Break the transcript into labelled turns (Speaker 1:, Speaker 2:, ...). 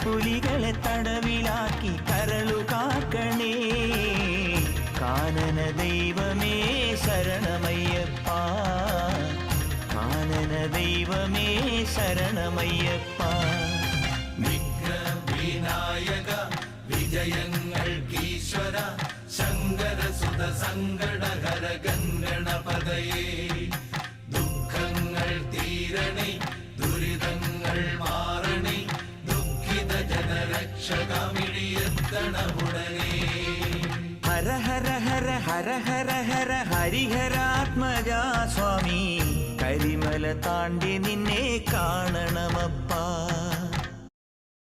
Speaker 1: പുലികളെ തടവിലാക്കി കരളു കാക്കണേ. കാനന ദൈവമേ ശരണമയ്യപ്പ, കാനന ദൈവമേ ശരണമയ്യപ്പ.
Speaker 2: വിഘ്നവിനായക വിജയങ്ങൾക്കീശ്വര ശങ്കരസുത സങ്കടഹര ഗംഗണപതയേ. ദുഃഖങ്ങൾ തീരണേ ദുരിതങ്ങൾ മാറണേ ദുഃഖിത ജനരക്ഷകമിഴിയെത്തണമുടനേ.
Speaker 1: ഹര ഹര ഹര ഹര ഹര ഹര ഹരിഹരാത്മജാ സ്വാമി, കരിമല താണ്ടി നിന്നെ കാണണമ